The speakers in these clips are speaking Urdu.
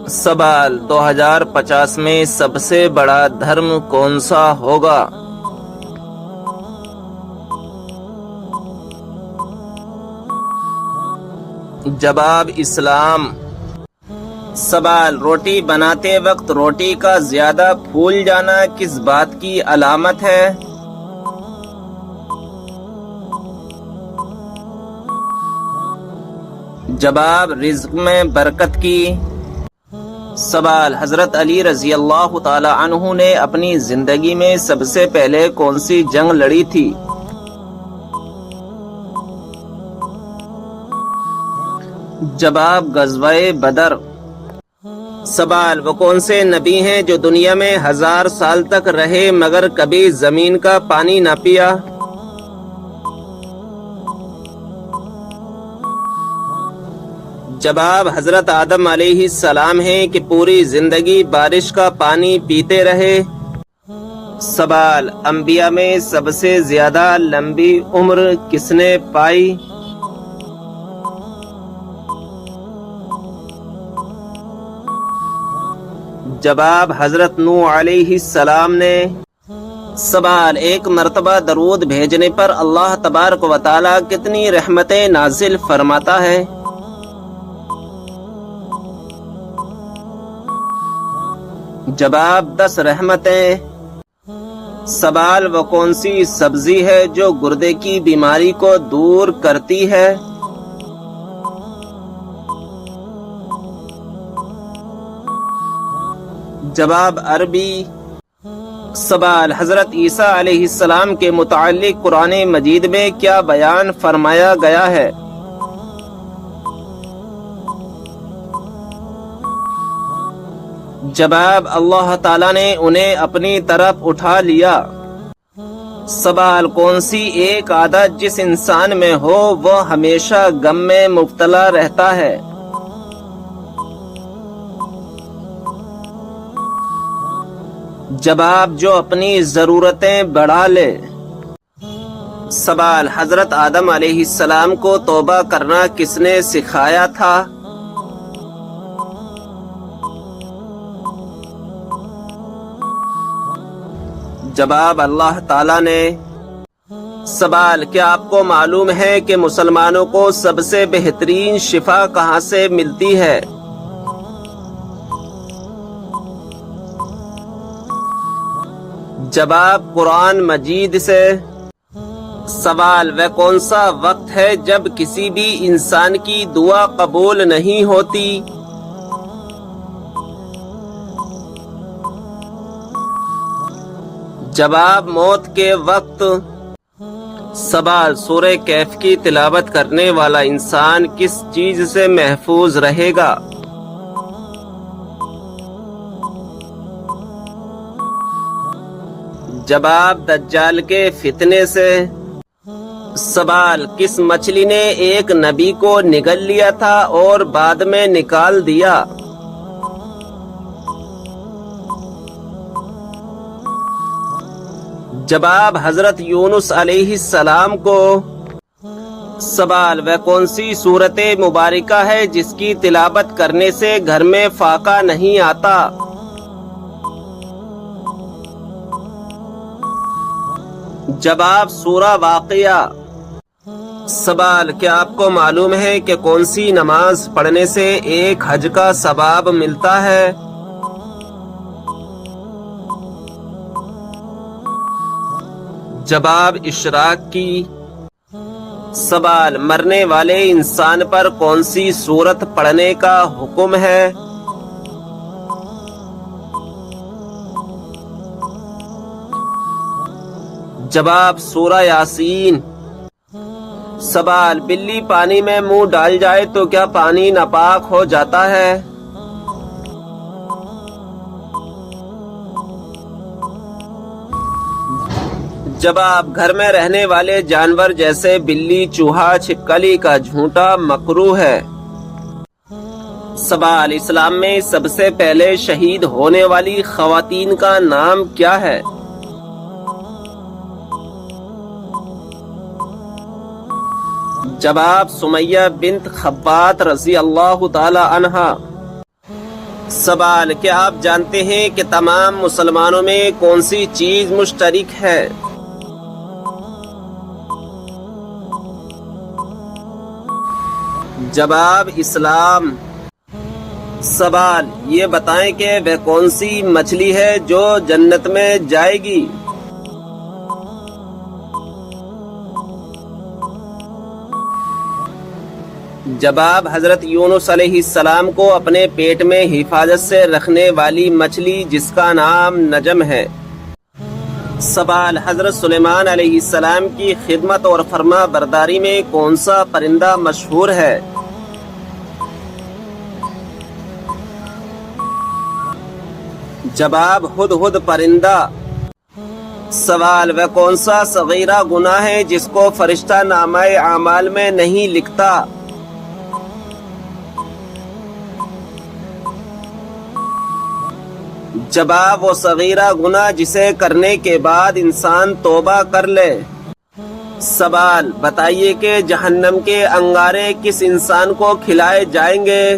سوال 2050 میں سب سے بڑا دھرم کون سا ہوگا؟ جواب اسلام۔ سوال روٹی بناتے وقت روٹی کا زیادہ پھول جانا کس بات کی علامت ہے؟ جواب رزق میں برکت کی۔ سوال حضرت علی رضی اللہ تعالی عنہ نے اپنی زندگی میں سب سے پہلے کون سی جنگ لڑی تھی؟ جواب غزوہ بدر۔ سوال وہ کون سے نبی ہیں جو دنیا میں 1000 سال تک رہے مگر کبھی زمین کا پانی نہ پیا؟ جواب حضرت آدم علیہ السلام ہیں کہ پوری زندگی بارش کا پانی پیتے رہے۔ سوال انبیاء میں سب سے زیادہ لمبی عمر کس نے پائی؟ جواب حضرت نوح علیہ السلام نے۔ سوال ایک مرتبہ درود بھیجنے پر اللہ تبارک و تعالی کتنی رحمتیں نازل فرماتا ہے؟ جواب 10 رحمتیں۔ سوال وہ کون سی سبزی ہے جو گردے کی بیماری کو دور کرتی ہے؟ جواب عربی۔ سوال حضرت عیسیٰ علیہ السلام کے متعلق قرآن مجید میں کیا بیان فرمایا گیا ہے؟ جواب اللہ تعالیٰ نے انہیں اپنی طرف اٹھا لیا۔ سوال کون سی ایک عادت جس انسان میں ہو وہ ہمیشہ غم میں مبتلا رہتا ہے؟ جواب جو اپنی ضرورتیں بڑھا لے۔ سوال حضرت آدم علیہ السلام کو توبہ کرنا کس نے سکھایا تھا؟ جواب اللہ تعالیٰ نے۔ سوال کیا آپ کو معلوم ہے کہ مسلمانوں کو سب سے بہترین شفا کہاں سے ملتی ہے؟ جواب قرآن مجید سے۔ سوال وہ کون سا وقت ہے جب کسی بھی انسان کی دعا قبول نہیں ہوتی؟ جواب موت کے وقت۔ سوال سورہ کہف کی تلاوت کرنے والا انسان کس چیز سے محفوظ رہے گا؟ جواب دجال کے فتنے سے۔ سوال کس مچھلی نے ایک نبی کو نگل لیا تھا اور بعد میں نکال دیا؟ جواب حضرت یونس علیہ السلام کو۔ سوال وہ کون سی سورت مبارکہ ہے جس کی تلاوت کرنے سے گھر میں فاقہ نہیں آتا؟ جواب سورہ واقعہ۔ سوال کیا آپ کو معلوم ہے کہ کون سی نماز پڑھنے سے ایک حج کا ثواب ملتا ہے؟ جواب اشراق کی۔ سوال مرنے والے انسان پر کون سی سورت پڑھنے کا حکم ہے؟ جواب سورہ یاسین۔ سوال بلی پانی میں منہ ڈال جائے تو کیا پانی ناپاک ہو جاتا ہے؟ جواب گھر میں رہنے والے جانور جیسے بلی، چوہا، چھپکلی کا جھونٹا مکروہ ہے۔ سوال اسلام میں سب سے پہلے شہید ہونے والی خواتین کا نام کیا ہے؟ جواب سمیہ بنت خبات رضی اللہ تعالی عنہا۔ سوال، کیا آپ جانتے ہیں کہ تمام مسلمانوں میں کون سی چیز مشترک ہے؟ جواب، اسلام۔ سوال، یہ بتائیں کہ وہ کون سی مچھلی ہے جو جنت میں جائے گی؟ جواب، حضرت یونس علیہ السلام کو اپنے پیٹ میں حفاظت سے رکھنے والی مچھلی جس کا نام نجم ہے۔ سوال، حضرت سلیمان علیہ السلام کی خدمت اور فرما برداری میں کون سا پرندہ مشہور ہے؟ جواب، ہدہد پرندہ۔ سوال، وہ کون سا صغیرہ گناہ ہے جس کو فرشتہ نامہ اعمال میں نہیں لکھتا؟ جواب، وہ صغیرہ گناہ جسے کرنے کے بعد انسان توبہ کر لے۔ سوال، بتائیے کہ جہنم کے انگارے کس انسان کو کھلائے جائیں گے؟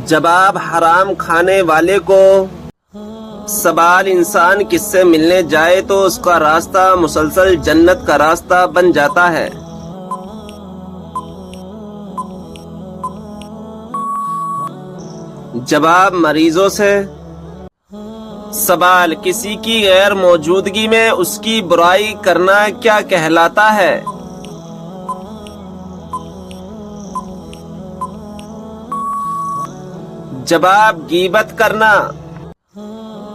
جواب، حرام کھانے والے کو۔ سوال، انسان کس سے ملنے جائے تو اس کا راستہ مسلسل جنت کا راستہ بن جاتا ہے؟ جواب، مریضوں سے۔ سوال، کسی کی غیر موجودگی میں اس کی برائی کرنا کیا کہلاتا ہے؟ جواب، غیبت کرنا۔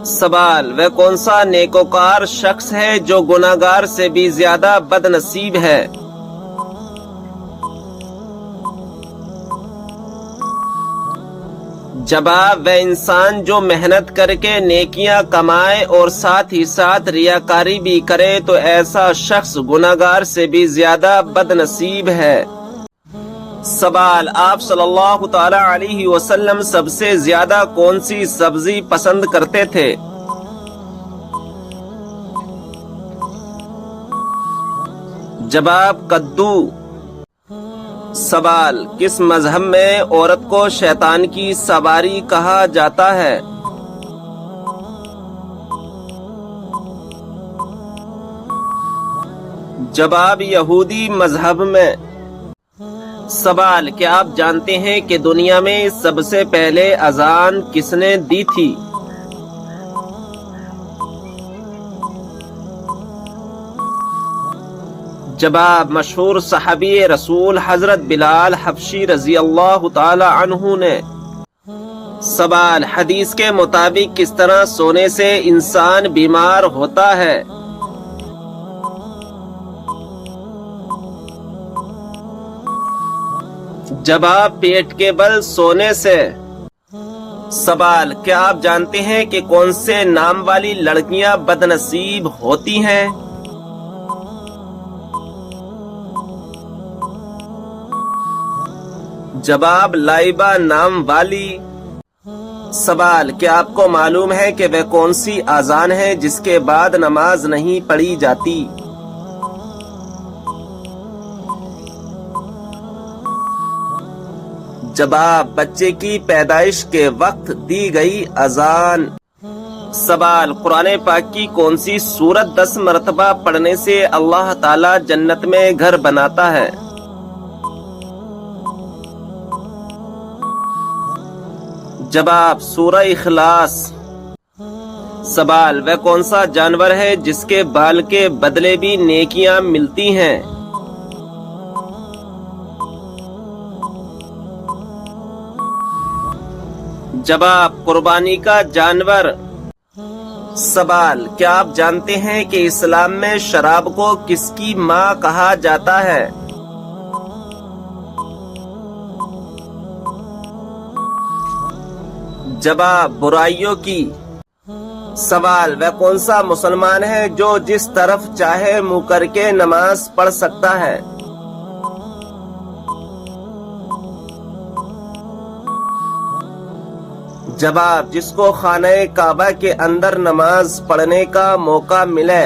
سوال، وہ کون سا نیکوکار شخص ہے جو گناہگار سے بھی زیادہ بد نصیب ہے؟ جواب، وہ انسان جو محنت کر کے نیکیاں کمائے اور ساتھ ہی ساتھ ریاکاری بھی کرے تو ایسا شخص گناہگار سے بھی زیادہ بد نصیب ہے۔ سوال، آپ صلی اللہ تعالی علیہ وسلم سب سے زیادہ کون سی سبزی پسند کرتے تھے؟ جواب، کدو۔ سوال، کس مذہب میں عورت کو شیطان کی سواری کہا جاتا ہے؟ جواب، یہودی مذہب میں۔ سوال، کیا آپ جانتے ہیں کہ دنیا میں سب سے پہلے اذان کس نے دی تھی؟ جواب، مشہور صحابی رسول حضرت بلال حبشی رضی اللہ تعالی عنہ نے۔ سوال، حدیث کے مطابق کس طرح سونے سے انسان بیمار ہوتا ہے؟ جواب، پیٹ کے بل سونے سے۔ سوال، کیا آپ جانتے ہیں کہ کون سے نام والی لڑکیاں بد نصیب ہوتی ہیں؟ جواب، لائبہ نام والی۔ سوال، کیا آپ کو معلوم ہے کہ وہ کون سی اذان ہے جس کے بعد نماز نہیں پڑھی جاتی؟ جواب، بچے کی پیدائش کے وقت دی گئی اذان۔ سوال، قرآن پاک کی کون سی سورت 10 مرتبہ پڑھنے سے اللہ تعالی جنت میں گھر بناتا ہے؟ جواب، سورہ اخلاص۔ سوال، وہ کون سا جانور ہے جس کے بال کے بدلے بھی نیکیاں ملتی ہیں؟ جواب، قربانی کا جانور۔ سوال، کیا آپ جانتے ہیں کہ اسلام میں شراب کو کس کی ماں کہا جاتا ہے؟ جواب، برائیوں کی۔ سوال، وہ کون سا مسلمان ہے جو جس طرف چاہے منہ کر کے نماز پڑھ سکتا ہے؟ جواب، جس کو خانہ کعبہ کے اندر نماز پڑھنے کا موقع ملے۔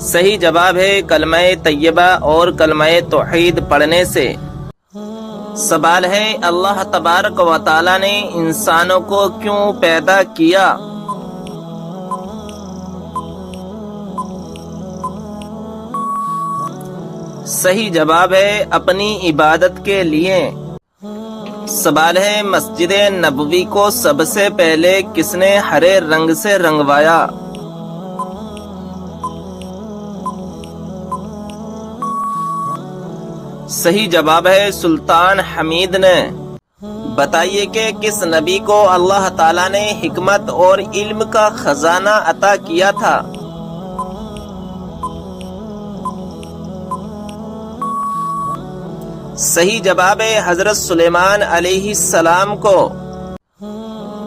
صحیح جواب ہے کلمہ طیبہ اور کلمہ توحید پڑھنے سے۔ سوال ہے اللہ تبارک و تعالی نے انسانوں کو کیوں پیدا کیا؟ صحیح جواب ہے اپنی عبادت کے لیے۔ سوال ہے مسجد نبوی کو سب سے پہلے کس نے ہرے رنگ سے رنگوایا؟ صحیح جواب ہے سلطان حمید نے۔ بتائیے کہ کس نبی کو اللہ تعالیٰ نے حکمت اور علم کا خزانہ عطا کیا تھا؟ صحیح جواب ہے حضرت سلیمان علیہ السلام کو۔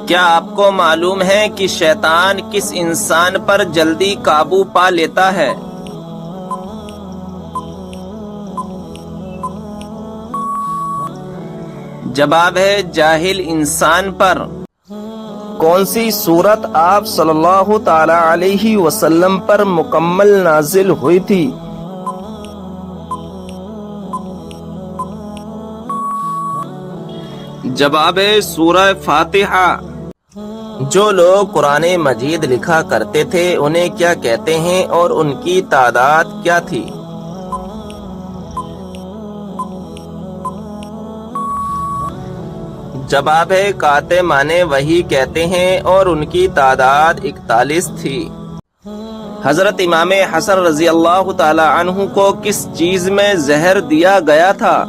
کیا آپ کو معلوم ہے کہ شیطان کس انسان پر جلدی قابو پا لیتا ہے؟ جواب ہے جاہل انسان پر۔ کون سی سورت آپ صلی اللہ تعالی علیہ وسلم پر مکمل نازل ہوئی تھی؟ جواب ہے سورہ فاتحہ۔ جو لوگ قرآن مجید لکھا کرتے تھے انہیں کیا کہتے ہیں اور ان کی تعداد کیا تھی؟ جواب ہے کاتمان وحی کہتے ہیں اور ان کی تعداد 41 تھی۔ حضرت امام حسن رضی اللہ تعالی عنہ کو کس چیز میں زہر دیا گیا تھا؟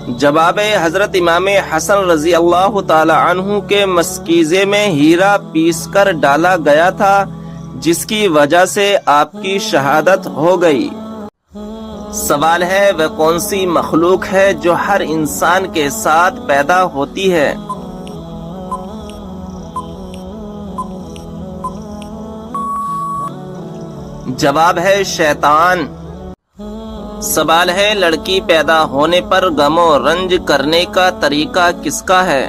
جواب ہے حضرت امام حسن رضی اللہ تعالی عنہ کے مشکیزے میں ہیرا پیس کر ڈالا گیا تھا جس کی وجہ سے آپ کی شہادت ہو گئی۔ سوال ہے وہ کون سی مخلوق ہے جو ہر انسان کے ساتھ پیدا ہوتی ہے؟ جواب ہے شیطان۔ سوال ہے لڑکی پیدا ہونے پر غم و رنج کرنے کا طریقہ کس کا ہے؟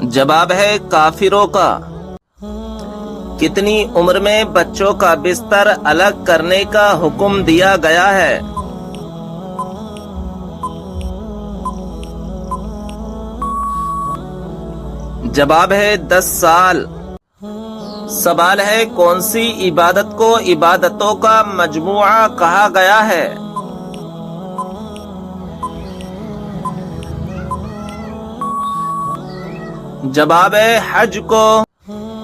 جواب ہے کافروں کا۔ کتنی عمر میں بچوں کا بستر الگ کرنے کا حکم دیا گیا ہے؟ جواب ہے 10 سال۔ سوال ہے کون سی عبادت کو عبادتوں کا مجموعہ کہا گیا ہے؟ جواب ہے حج کو۔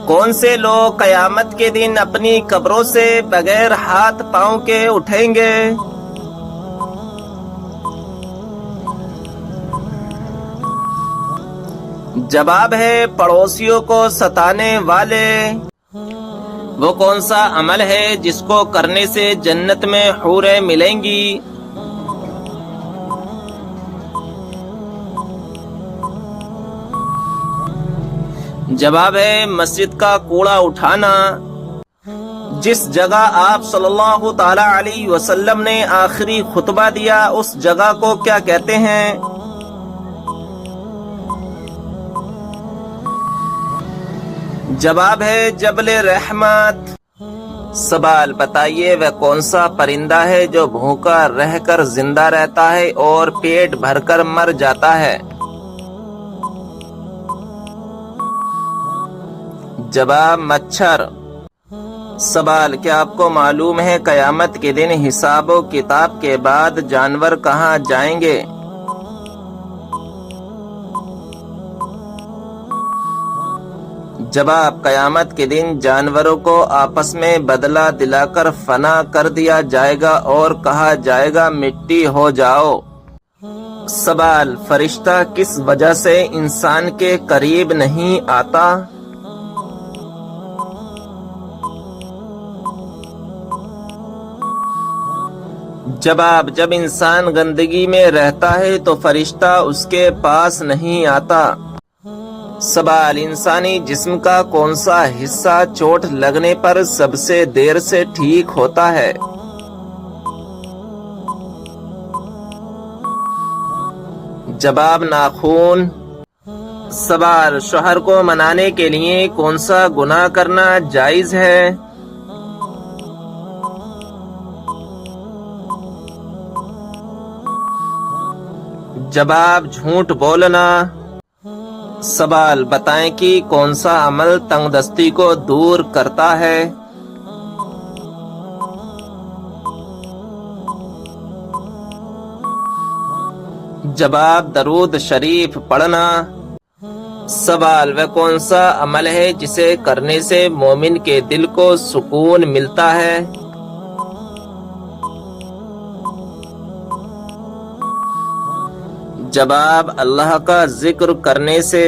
کون سے لوگ قیامت کے دن اپنی قبروں سے بغیر ہاتھ پاؤں کے اٹھیں گے؟ جواب ہے پڑوسیوں کو ستانے والے۔ وہ کون سا عمل ہے جس کو کرنے سے جنت میں حوریں ملیں گی؟ جواب ہے مسجد کا کوڑا اٹھانا۔ جس جگہ آپ صلی اللہ تعالی علیہ وسلم نے آخری خطبہ دیا اس جگہ کو کیا کہتے ہیں؟ جواب ہے جبل رحمت۔ سوال بتائیے وہ کون سا پرندہ ہے جو بھوکا رہ کر زندہ رہتا ہے اور پیٹ بھر کر مر جاتا ہے؟ جواب مچھر۔ سوال کیا آپ کو معلوم ہے قیامت کے دن حساب و کتاب کے بعد جانور کہاں جائیں گے؟ جواب قیامت کے دن جانوروں کو آپس میں بدلہ دلا کر فنا کر دیا جائے گا اور کہا جائے گا مٹی ہو جاؤ۔ سوال فرشتہ کس وجہ سے انسان کے قریب نہیں آتا؟ جواب جب انسان گندگی میں رہتا ہے تو فرشتہ اس کے پاس نہیں آتا۔ سوال انسانی جسم کا کون سا حصہ چوٹ لگنے پر سب سے دیر سے ٹھیک ہوتا ہے؟ جواب ناخون۔ سوال شوہر کو منانے کے لیے کون سا گناہ کرنا جائز ہے؟ جواب جھوٹ بولنا۔ سوال بتائیں کہ کون سا عمل تنگ دستی کو دور کرتا ہے؟ جواب درود شریف پڑھنا۔ سوال وہ کون سا عمل ہے جسے کرنے سے مومن کے دل کو سکون ملتا ہے؟ جواب اللہ کا ذکر کرنے سے۔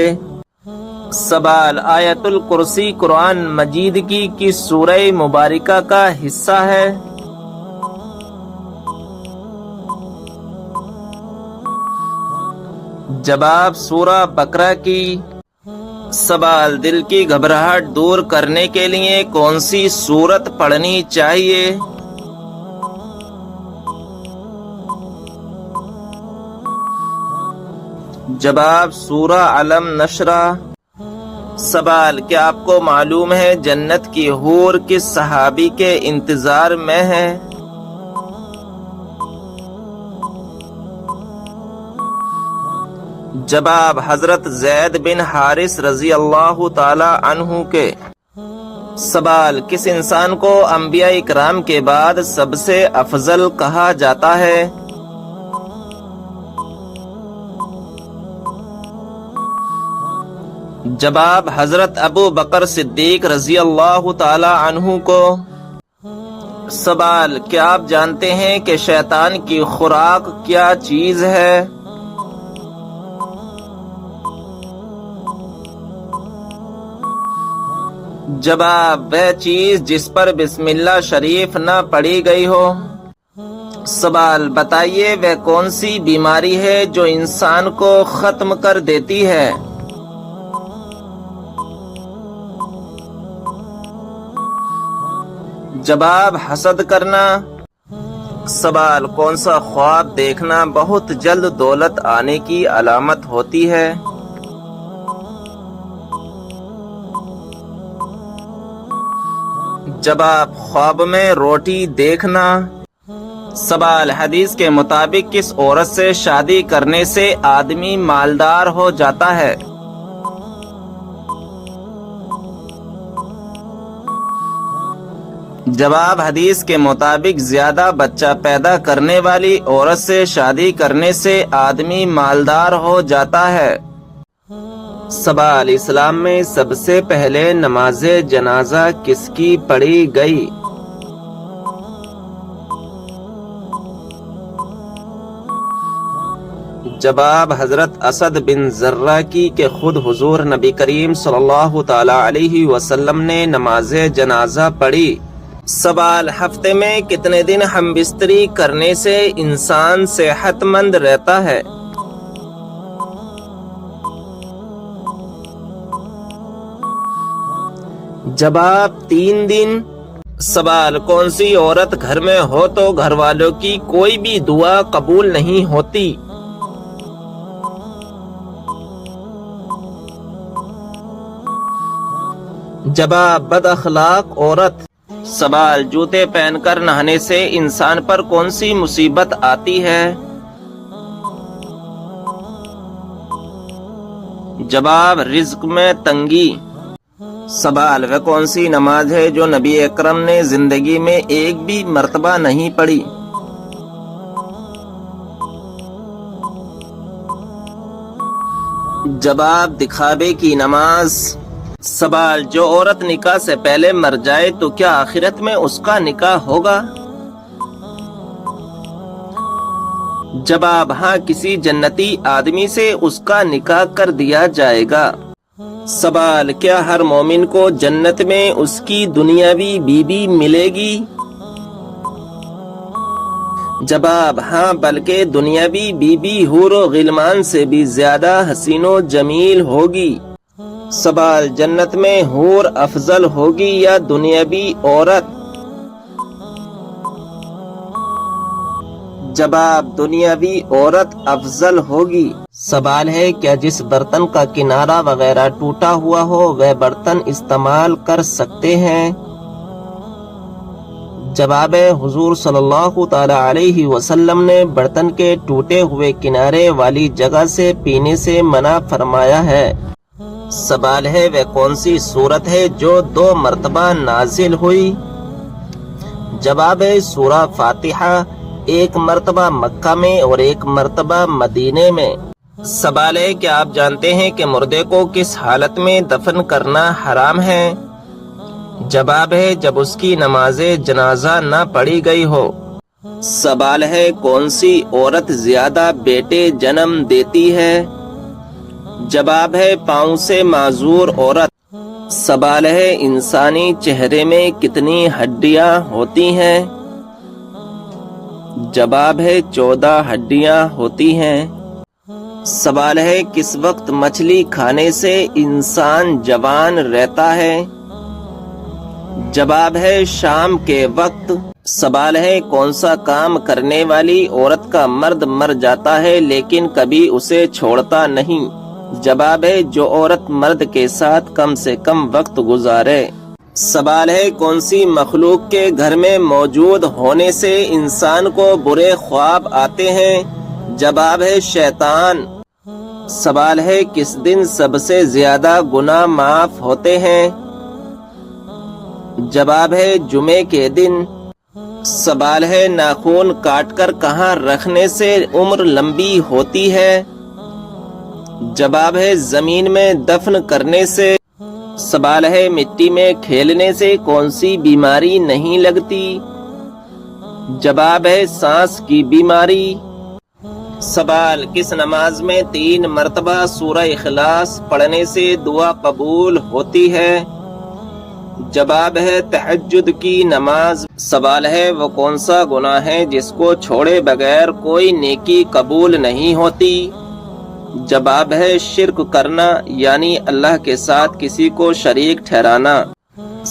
سوال آیت الکرسی قرآن مجید کی کس سورہ مبارکہ کا حصہ ہے؟ جواب سورہ بقرہ کی۔ سوال دل کی گھبراہٹ دور کرنے کے لیے کون سی سورت پڑھنی چاہیے؟ جواب سورہ علم نشرہ۔ سوال کیا آپ کو معلوم ہے جنت کی حور کس صحابی کے انتظار میں ہے؟ جواب حضرت زید بن حارث رضی اللہ تعالی عنہ کے۔ سوال کس انسان کو انبیاء اکرام کے بعد سب سے افضل کہا جاتا ہے؟ جواب حضرت ابو بکر صدیق رضی اللہ تعالی عنہ کو۔ سوال کیا آپ جانتے ہیں کہ شیطان کی خوراک کیا چیز ہے؟ جواب وہ چیز جس پر بسم اللہ شریف نہ پڑھی گئی ہو۔ سوال بتائیے وہ کون سی بیماری ہے جو انسان کو ختم کر دیتی ہے؟ جواب حسد کرنا۔ سوال کون سا خواب دیکھنا بہت جلد دولت آنے کی علامت ہوتی ہے؟ جواب خواب میں روٹی دیکھنا۔ سوال حدیث کے مطابق کس عورت سے شادی کرنے سے آدمی مالدار ہو جاتا ہے؟ جواب حدیث کے مطابق زیادہ بچہ پیدا کرنے والی عورت سے شادی کرنے سے آدمی مالدار ہو جاتا ہے۔ سوال اسلام میں سب سے پہلے نماز جنازہ کس کی پڑھی گئی؟ جواب حضرت اسد بن زرہ کی کہ خود حضور نبی کریم صلی اللہ تعالی علیہ وسلم نے نماز جنازہ پڑھی۔ سوال ہفتے میں کتنے دن ہم بستری کرنے سے انسان صحت مند رہتا ہے؟ جواب 3 دن۔ سوال کون سی عورت گھر میں ہو تو گھر والوں کی کوئی بھی دعا قبول نہیں ہوتی؟ جواب بد اخلاق عورت۔ سوال جوتے پہن کر نہانے سے انسان پر کون سی مصیبت آتی ہے؟ جواب رزق میں تنگی۔ سوال وہ کون سی نماز ہے جو نبی اکرم نے زندگی میں ایک بھی مرتبہ نہیں پڑھی؟ جواب دکھاوے کی نماز۔ سوال جو عورت نکاح سے پہلے مر جائے تو کیا آخرت میں اس کا نکاح ہوگا؟ جواب ہاں، کسی جنتی آدمی سے اس کا نکاح کر دیا جائے گا۔ سوال کیا ہر مومن کو جنت میں اس کی دنیاوی بیوی ملے گی؟ جواب ہاں، بلکہ دنیاوی بیوی حور و غلمان سے بھی زیادہ حسین و جمیل ہوگی۔ سوال جنت میں حور افضل ہوگی یا دنیاوی عورت؟ جواب دنیاوی عورت افضل ہوگی۔ سوال ہے کیا جس برتن کا کنارہ وغیرہ ٹوٹا ہوا ہو وہ برتن استعمال کر سکتے ہیں؟ جواب ہے حضور صلی اللہ تعالی علیہ وسلم نے برتن کے ٹوٹے ہوئے کنارے والی جگہ سے پینے سے منع فرمایا ہے۔ سوال ہے وہ کون سی سورت ہے جو 2 مرتبہ نازل ہوئی؟ جواب ہے سورہ فاتحہ، 1 مرتبہ مکہ میں اور 1 مرتبہ مدینے میں۔ سوال ہے کہ آپ جانتے ہیں کہ مردے کو کس حالت میں دفن کرنا حرام ہے؟ جواب ہے جب اس کی نماز جنازہ نہ پڑھی گئی ہو۔ سوال ہے کون سی عورت زیادہ بیٹے جنم دیتی ہے؟ جواب ہے پاؤں سے معذور عورت۔ سوال ہے انسانی چہرے میں کتنی ہڈیاں ہوتی ہیں؟ جواب ہے 14 ہڈیاں ہوتی ہیں۔ سوال ہے کس وقت مچھلی کھانے سے انسان جوان رہتا ہے؟ جواب ہے شام کے وقت۔ سوال ہے کون سا کام کرنے والی عورت کا مرد مر جاتا ہے لیکن کبھی اسے چھوڑتا نہیں؟ جواب ہے جو عورت مرد کے ساتھ کم سے کم وقت گزارے۔ سوال ہے کون سی مخلوق کے گھر میں موجود ہونے سے انسان کو برے خواب آتے ہیں؟ جواب ہے شیطان۔ سوال ہے کس دن سب سے زیادہ گناہ معاف ہوتے ہیں؟ جواب ہے جمعے کے دن۔ سوال ہے ناخن کاٹ کر کہاں رکھنے سے عمر لمبی ہوتی ہے؟ جواب ہے زمین میں دفن کرنے سے۔ سوال ہے مٹی میں کھیلنے سے کون سی بیماری نہیں لگتی؟ جواب ہے سانس کی بیماری۔ سوال کس نماز میں 3 مرتبہ سورہ اخلاص پڑھنے سے دعا قبول ہوتی ہے؟ جواب ہے تہجد کی نماز۔ سوال ہے وہ کون سا گناہ ہے جس کو چھوڑے بغیر کوئی نیکی قبول نہیں ہوتی؟ جواب ہے شرک کرنا یعنی اللہ کے ساتھ کسی کو شریک ٹھہرانا۔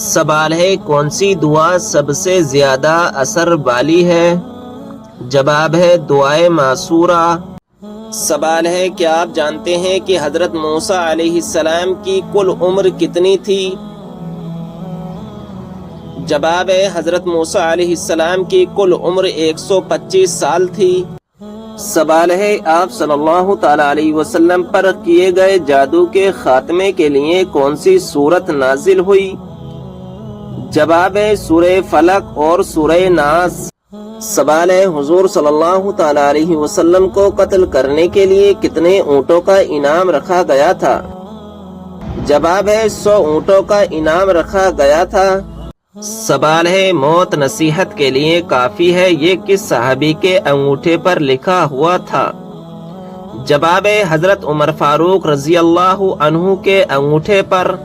سوال ہے کون سی دعا سب سے زیادہ اثر والی ہے؟ جواب ہے دعائے معصورہ۔ سوال ہے کیا آپ جانتے ہیں کہ حضرت موسیٰ علیہ السلام کی کل عمر کتنی تھی؟ جواب ہے حضرت موسیٰ علیہ السلام کی کل عمر 125 سال تھی۔ سوال ہے آپ صلی اللہ تعالی علیہ وسلم پر کیے گئے جادو کے خاتمے کے لیے کون سی سورت نازل ہوئی؟ جواب ہے سورہ فلق اور سورہ ناس۔ سوال ہے حضور صلی اللہ تعالی علیہ وسلم کو قتل کرنے کے لیے کتنے اونٹوں کا انعام رکھا گیا تھا؟ جواب ہے 100 اونٹوں کا انعام رکھا گیا تھا۔ سوال ہے موت نصیحت کے لیے کافی ہے یہ کس صحابی کے انگوٹھے پر لکھا ہوا تھا؟ جواب ہے حضرت عمر فاروق رضی اللہ عنہ کے انگوٹھے پر۔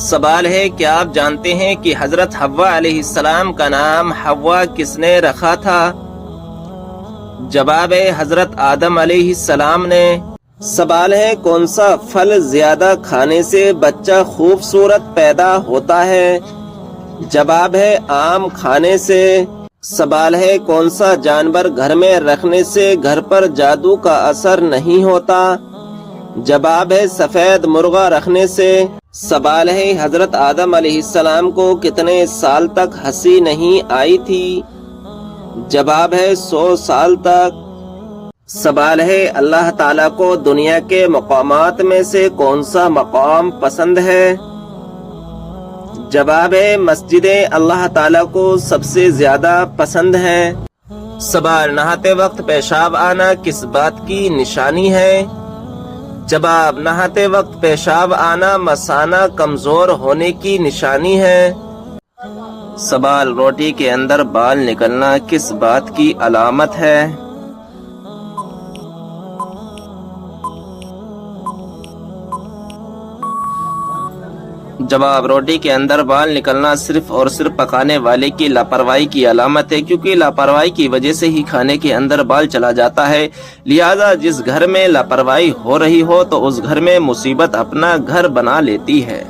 سوال ہے کیا آپ جانتے ہیں کہ حضرت حوا علیہ السلام کا نام حوا کس نے رکھا تھا؟ جواب ہے حضرت آدم علیہ السلام نے۔ سوال ہے کون سا پھل زیادہ کھانے سے بچہ خوبصورت پیدا ہوتا ہے؟ جواب ہے آم کھانے سے۔ سوال ہے کون سا جانور گھر میں رکھنے سے گھر پر جادو کا اثر نہیں ہوتا؟ جواب ہے سفید مرغا رکھنے سے۔ سوال ہے حضرت آدم علیہ السلام کو کتنے سال تک ہنسی نہیں آئی تھی؟ جواب ہے 100 سال تک۔ سوال ہے اللہ تعالیٰ کو دنیا کے مقامات میں سے کون سا مقام پسند ہے؟ جواب ہے مسجدیں اللہ تعالیٰ کو سب سے زیادہ پسند ہے۔ سوال نہاتے وقت پیشاب آنا کس بات کی نشانی ہے؟ جواب نہاتے وقت پیشاب آنا مثانہ کمزور ہونے کی نشانی ہے۔ سوال روٹی کے اندر بال نکلنا کس بات کی علامت ہے؟ جواب روٹی کے اندر بال نکلنا صرف اور صرف پکانے والے کی لاپرواہی کی علامت ہے کیونکہ لاپرواہی کی وجہ سے ہی کھانے کے اندر بال چلا جاتا ہے، لہذا جس گھر میں لاپرواہی ہو رہی ہو تو اس گھر میں مصیبت اپنا گھر بنا لیتی ہے۔